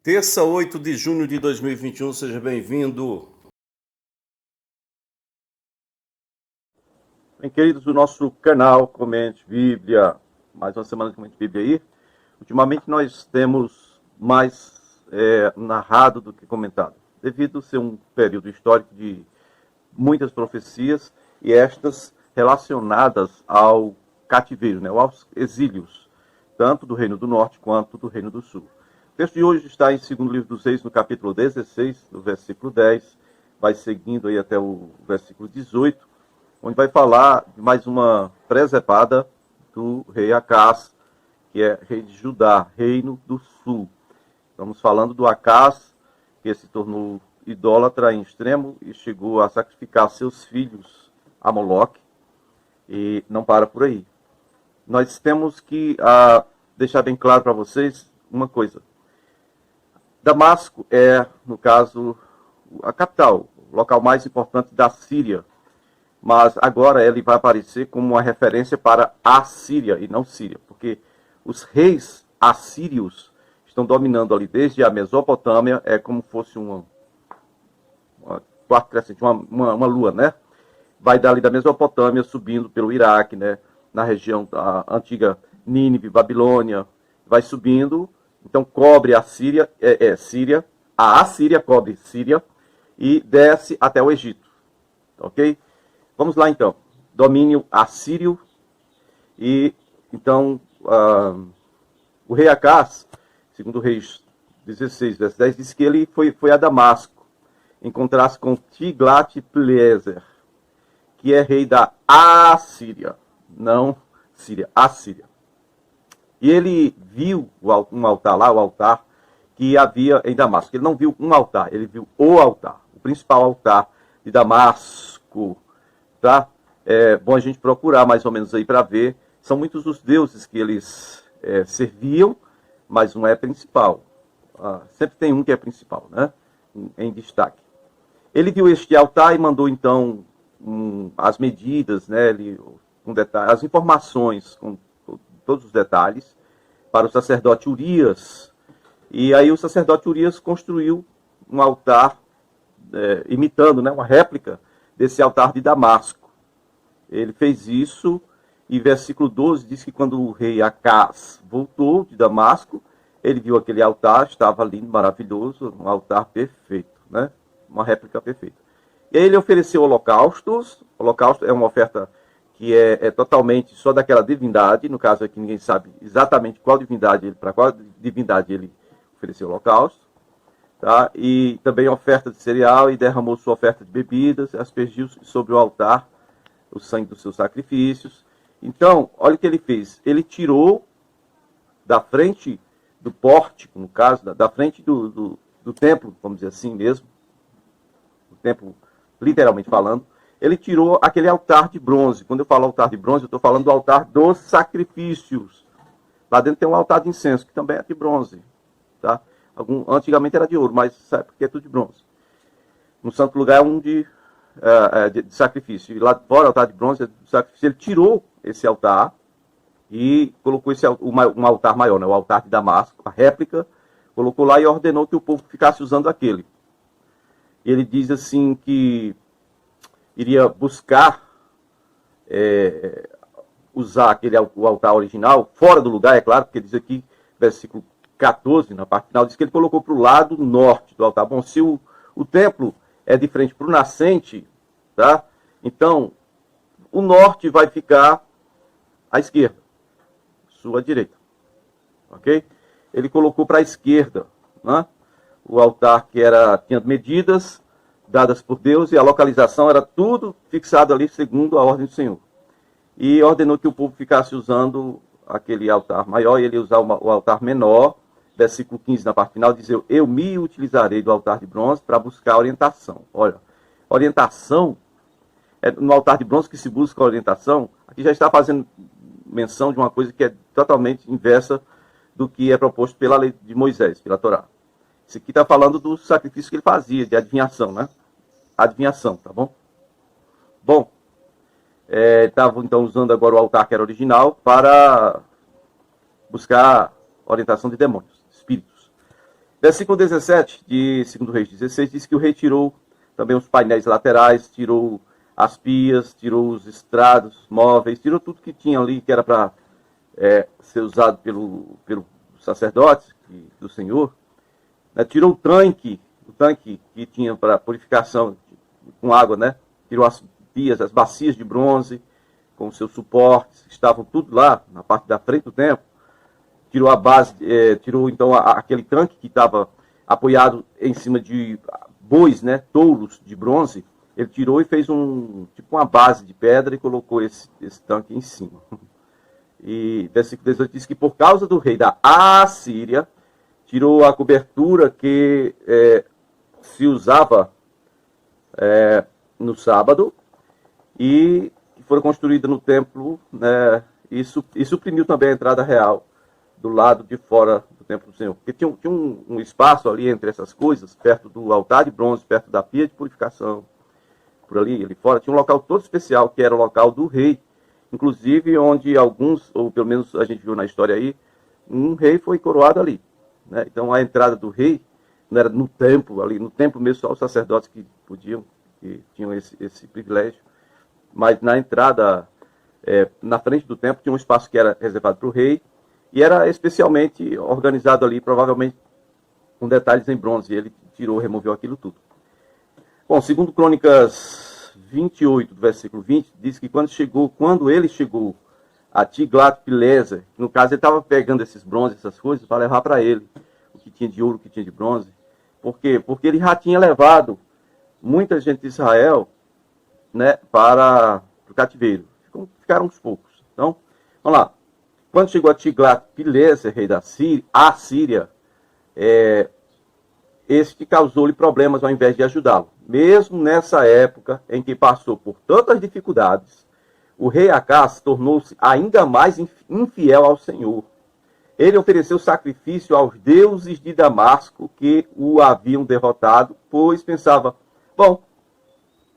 Terça, 8 de junho de 2021, seja bem-vindo. Bem, queridos do nosso canal Comente Bíblia, mais uma semana de Comente Bíblia aí. Ultimamente nós temos mais narrado do que comentado, devido a ser um período histórico de muitas profecias e estas relacionadas ao cativeiro, né, aos exílios, tanto do Reino do Norte quanto do Reino do Sul. O texto de hoje está em 2º livro dos Reis, no capítulo 16, no versículo 10, vai seguindo aí até o versículo 18, onde vai falar de mais uma presepada do rei Acás, que é rei de Judá, reino do sul. Estamos falando do Acás, que se tornou idólatra em extremo e chegou a sacrificar seus filhos a Moloque, e não para por aí. Nós temos que deixar bem claro para vocês uma coisa. Damasco é, no caso, a capital, o local mais importante da Síria, mas agora ele vai aparecer como uma referência para a Síria e não Síria, porque os reis assírios estão dominando ali desde a Mesopotâmia, é como fosse uma quarto crescente, uma lua, né? Vai dali da Mesopotâmia, subindo pelo Iraque, né? Na região da antiga Nínive, Babilônia, vai subindo, então cobre a Síria, Síria, a Assíria cobre Síria e desce até o Egito, ok? Vamos lá então, domínio assírio, e então o rei Acás, segundo o Reis 16, verso 10, diz que ele foi a Damasco, encontrar-se com Tiglat-Pileser, que é rei da Assíria, não Síria, Assíria. E ele viu um altar lá, o altar que havia em Damasco. Ele não viu um altar, ele viu o altar, o principal altar de Damasco. Tá? É bom a gente procurar mais ou menos aí para ver. São muitos os deuses que eles serviam, mas não é principal. Sempre tem um que é principal, né? Em destaque. Ele viu este altar e mandou então as medidas, né? Com detalhes, as informações com todos os detalhes para o sacerdote Urias. E aí o sacerdote Urias construiu um altar imitando, né, uma réplica desse altar de Damasco. Ele fez isso, e versículo 12 diz que quando o rei Acás voltou de Damasco, ele viu aquele altar, estava lindo, maravilhoso, um altar perfeito, né? Uma réplica perfeita. E aí ele ofereceu holocaustos. Holocausto é uma oferta que é totalmente só daquela divindade, no caso aqui ninguém sabe exatamente para qual divindade ele ofereceu holocausto. Tá? E também oferta de cereal, e derramou sua oferta de bebidas, aspergiu sobre o altar o sangue dos seus sacrifícios. Então, olha o que ele fez. Ele tirou da frente do pórtico, no caso, da frente do templo, vamos dizer assim mesmo, o templo literalmente falando, ele tirou aquele altar de bronze. Quando eu falo altar de bronze, eu estou falando do altar dos sacrifícios. Lá dentro tem um altar de incenso, que também é de bronze. Tá? Antigamente era de ouro, mas sabe porque é tudo de bronze. No santo lugar é um de sacrifício. E lá fora, o altar de bronze é de sacrifício. Ele tirou esse altar e colocou um altar maior, né? O altar de Damasco, a réplica, colocou lá e ordenou que o povo ficasse usando aquele. E ele diz assim que iria buscar usar o altar original, fora do lugar, é claro, porque diz aqui, versículo 14, na parte final, diz que ele colocou para o lado norte do altar. Bom, se o templo é de frente para o nascente, tá? Então, o norte vai ficar à esquerda, sua direita, ok? Ele colocou para a esquerda, né? O altar que tinha medidas dadas por Deus, e a localização era tudo fixado ali segundo a ordem do Senhor. E ordenou que o povo ficasse usando aquele altar maior, e ele ia usar o altar menor. Versículo 15, na parte final, diz: eu me utilizarei do altar de bronze para buscar orientação. Olha, orientação, no altar de bronze que se busca orientação, aqui já está fazendo menção de uma coisa que é totalmente inversa do que é proposto pela lei de Moisés, pela Torá. Isso aqui está falando do sacrifício que ele fazia, de adivinhação, né? Adivinhação, tá bom? Bom, estava então usando agora o altar que era original para buscar orientação de demônios, espíritos. Versículo 17 de 2 Reis 16 diz que o rei tirou também os painéis laterais, tirou as pias, tirou os estrados móveis, tirou tudo que tinha ali que era para ser usado pelo sacerdote do Senhor. Né? Tirou o tanque que tinha para purificação com água, né? Tirou as pias, as bacias de bronze com seus suportes, estavam tudo lá na parte da frente do templo. Tirou a base, tirou então aquele tanque que estava apoiado em cima de bois, né, touros de bronze. Ele tirou e fez tipo uma base de pedra e colocou esse tanque em cima. E versículo 18 diz que por causa do rei da Assíria, tirou a cobertura que se usava no sábado e que foi construída no templo, né, e suprimiu também a entrada real do lado de fora do templo do Senhor. Porque tinha um espaço ali entre essas coisas, perto do altar de bronze, perto da pia de purificação, por ali fora, tinha um local todo especial, que era o local do rei. Inclusive, onde alguns, ou pelo menos a gente viu na história aí, um rei foi coroado ali. Né? Então, a entrada do rei não era no templo, ali no templo mesmo, só os sacerdotes que podiam, que tinham esse privilégio. Mas na entrada, na frente do templo, tinha um espaço que era reservado para o rei, e era especialmente organizado ali, provavelmente com detalhes em bronze. Ele tirou, removeu aquilo tudo. Bom, segundo Crônicas 28, do versículo 20, diz que quando ele chegou a Tiglat-Pileser, no caso ele estava pegando esses bronzes, essas coisas, para levar para ele o que tinha de ouro, o que tinha de bronze. Por quê? Porque ele já tinha levado muita gente de Israel, né, para o cativeiro. Ficaram uns poucos. Então, vamos lá. Quando chegou a Tiglat-Pileser, rei da Assíria, este causou-lhe problemas ao invés de ajudá-lo. Mesmo nessa época em que passou por tantas dificuldades, o rei Acás tornou-se ainda mais infiel ao Senhor. Ele ofereceu sacrifício aos deuses de Damasco que o haviam derrotado, pois pensava, bom,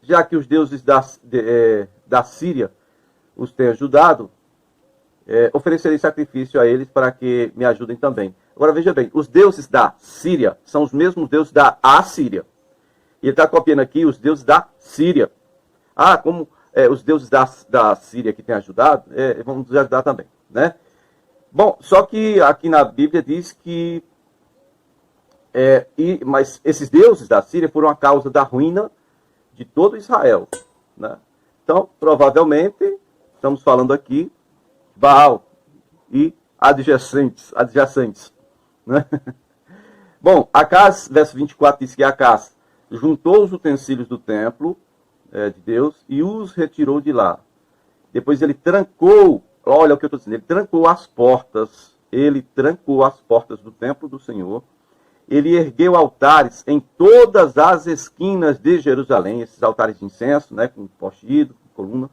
já que os deuses da Síria os têm ajudado, oferecerei sacrifício a eles para que me ajudem também. Agora veja bem, os deuses da Síria são os mesmos deuses da Assíria. E ele está copiando aqui os deuses da Síria. Como os deuses da Síria que têm ajudado, vamos nos ajudar também, né? Bom, só que aqui na Bíblia diz que mas esses deuses da Síria foram a causa da ruína de todo Israel, né? Então, provavelmente, estamos falando aqui Baal e adjacentes, né? Bom, Acás, verso 24, diz que Acás juntou os utensílios do templo de Deus e os retirou de lá. Depois ele trancou, olha o que eu estou dizendo, ele trancou as portas do templo do Senhor. Ele ergueu altares em todas as esquinas de Jerusalém, esses altares de incenso, né, com postido, com coluna.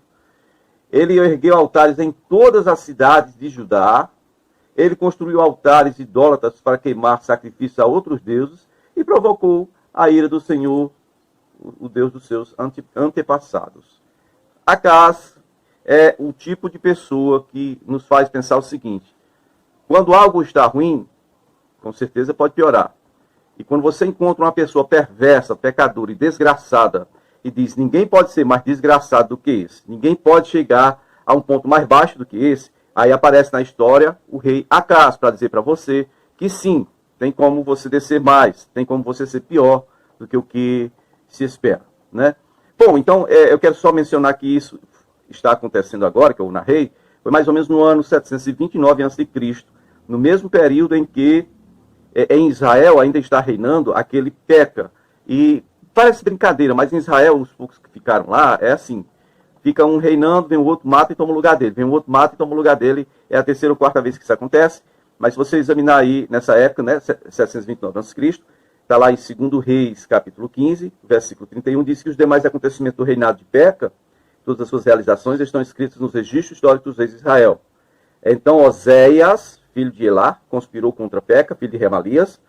Ele ergueu altares em todas as cidades de Judá. Ele construiu altares idólatras para queimar sacrifícios a outros deuses e provocou a ira do Senhor, o Deus dos seus antepassados. Acás é o tipo de pessoa que nos faz pensar o seguinte: quando algo está ruim, com certeza pode piorar. E quando você encontra uma pessoa perversa, pecadora e desgraçada, e diz, ninguém pode ser mais desgraçado do que esse, ninguém pode chegar a um ponto mais baixo do que esse, aí aparece na história o rei Acás para dizer para você que sim, tem como você descer mais, tem como você ser pior do que o que se espera, né? Bom, então eu quero só mencionar que isso está acontecendo agora, que eu narrei, foi mais ou menos no ano 729 a.C., no mesmo período em que em Israel ainda está reinando aquele Peca. E parece brincadeira, mas em Israel, os poucos que ficaram lá, é assim. Fica um reinando, vem o outro, mata e toma o lugar dele. Vem o outro, mata e toma o lugar dele. É a terceira ou quarta vez que isso acontece. Mas se você examinar aí, nessa época, né, 729 a.C., está lá em 2 Reis, capítulo 15, versículo 31, diz que os demais acontecimentos do reinado de Peca, todas as suas realizações, estão escritas nos registros históricos dos reis de Israel. Então, Oséias, filho de Elá, conspirou contra Peca, filho de Remalias.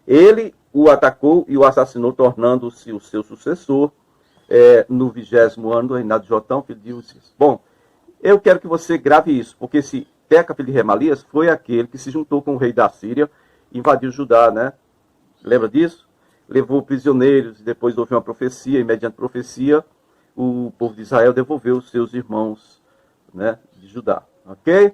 Ele o atacou e o assassinou, tornando-se o seu sucessor no 20º ano do reinado de Jotão, filho de Uzias. Bom, eu quero que você grave isso, porque esse Peca, filho de Remalias, foi aquele que se juntou com o rei da Síria, invadiu Judá, né? Lembra disso? Levou prisioneiros, e depois houve uma profecia, e mediante profecia, o povo de Israel devolveu os seus irmãos, né, de Judá. Ok?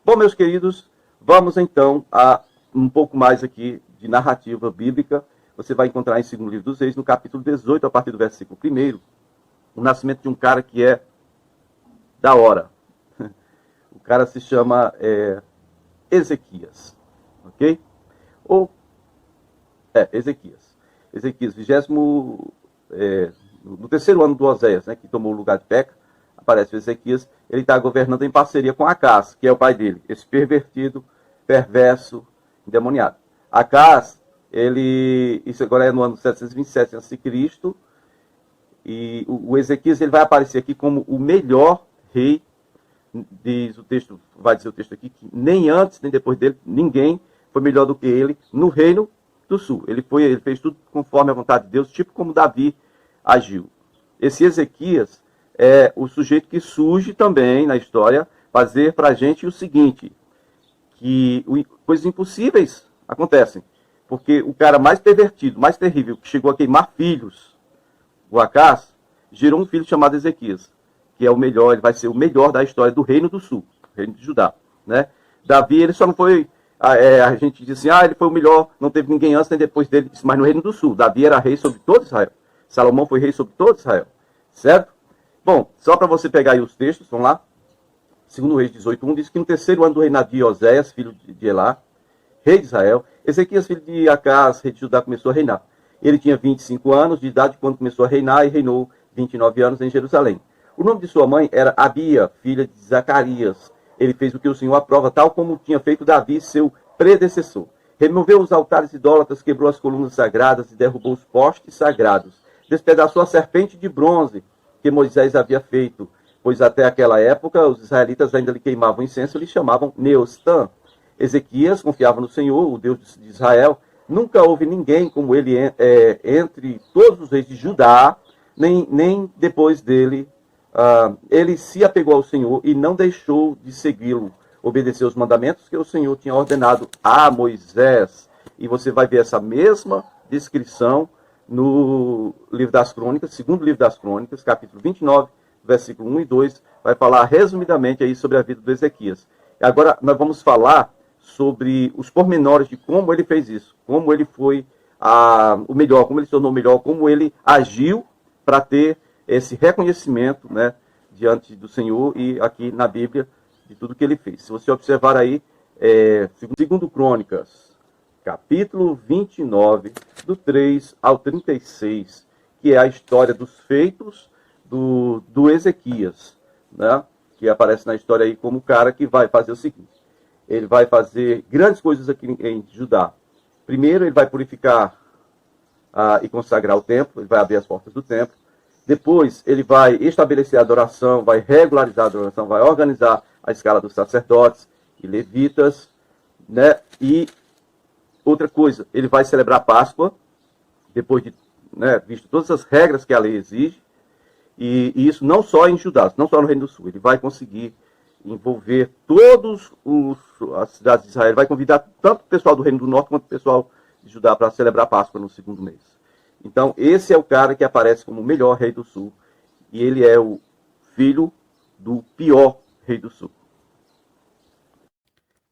Bom, meus queridos, vamos então a um pouco mais aqui de narrativa bíblica. Você vai encontrar em 2º livro dos Reis, no capítulo 18, a partir do versículo 1, o nascimento de um cara que é da hora. O cara se chama Ezequias. Ok? Ezequias. Ezequias, no 3º ano do Oséias, né, que tomou o lugar de Peca, aparece o Ezequias, ele está governando em parceria com Acás, que é o pai dele, esse pervertido, perverso, endemoniado. Acás, isso agora é no ano 727 a.C., e o Ezequias ele vai aparecer aqui como o melhor rei, vai dizer o texto aqui, que nem antes nem depois dele, ninguém foi melhor do que ele no reino do sul. Ele fez tudo conforme a vontade de Deus, tipo como Davi agiu. Esse Ezequias é o sujeito que surge também na história fazer para a gente o seguinte, que coisas impossíveis acontecem. Porque o cara mais pervertido, mais terrível, que chegou a queimar filhos, o Acás, gerou um filho chamado Ezequias, que é o melhor, ele vai ser o melhor da história do reino do sul, reino de Judá. Né? Davi, ele só não foi, a gente diz assim, ele foi o melhor, não teve ninguém antes nem depois dele, mas no reino do sul. Davi era rei sobre todo Israel. Salomão foi rei sobre todo Israel. Certo? Bom, só para você pegar aí os textos, vamos lá. 2º Reis 18:1 diz que no 3º ano do reinado de Oséias, filho de Elá, rei de Israel, Ezequias, filho de Acás, rei de Judá, começou a reinar. Ele tinha 25 anos de idade quando começou a reinar e reinou 29 anos em Jerusalém. O nome de sua mãe era Abia, filha de Zacarias. Ele fez o que o Senhor aprova, tal como tinha feito Davi, seu predecessor. Removeu os altares idólatras, quebrou as colunas sagradas e derrubou os postes sagrados. Despedaçou a serpente de bronze que Moisés havia feito, pois até aquela época os israelitas ainda lhe queimavam incenso e lhe chamavam Neostã. Ezequias confiava no Senhor, o Deus de Israel. Nunca houve ninguém como ele entre todos os reis de Judá, nem depois dele. Ele se apegou ao Senhor e não deixou de segui-lo. Obedeceu os mandamentos que o Senhor tinha ordenado a Moisés. E você vai ver essa mesma descrição no livro das Crônicas, 2º livro das Crônicas, capítulo 29, versículo 1 e 2, vai falar resumidamente aí sobre a vida do Ezequias. Agora nós vamos falar sobre os pormenores de como ele fez isso, como ele foi o melhor, como ele se tornou melhor, como ele agiu para ter esse reconhecimento, né, diante do Senhor e aqui na Bíblia de tudo que ele fez. Se você observar aí, 2º Crônicas, capítulo 29, do 3 ao 36, que é a história dos feitos do Ezequias, né, que aparece na história aí como o cara que vai fazer o seguinte. Ele vai fazer grandes coisas aqui em Judá. Primeiro, ele vai purificar e consagrar o templo, ele vai abrir as portas do templo. Depois, ele vai estabelecer a adoração, vai regularizar a adoração, vai organizar a escala dos sacerdotes e levitas, né? E outra coisa, ele vai celebrar a Páscoa, depois de, né, visto todas as regras que a lei exige, e isso não só em Judá, não só no Reino do Sul. Ele vai conseguir envolver todas as cidades de Israel, vai convidar tanto o pessoal do Reino do Norte quanto o pessoal de Judá para celebrar a Páscoa no 2º mês. Então, esse é o cara que aparece como o melhor rei do sul. E ele é o filho do pior rei do sul.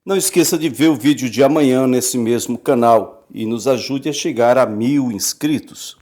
Não esqueça de ver o vídeo de amanhã nesse mesmo canal e nos ajude a chegar a 1000 inscritos.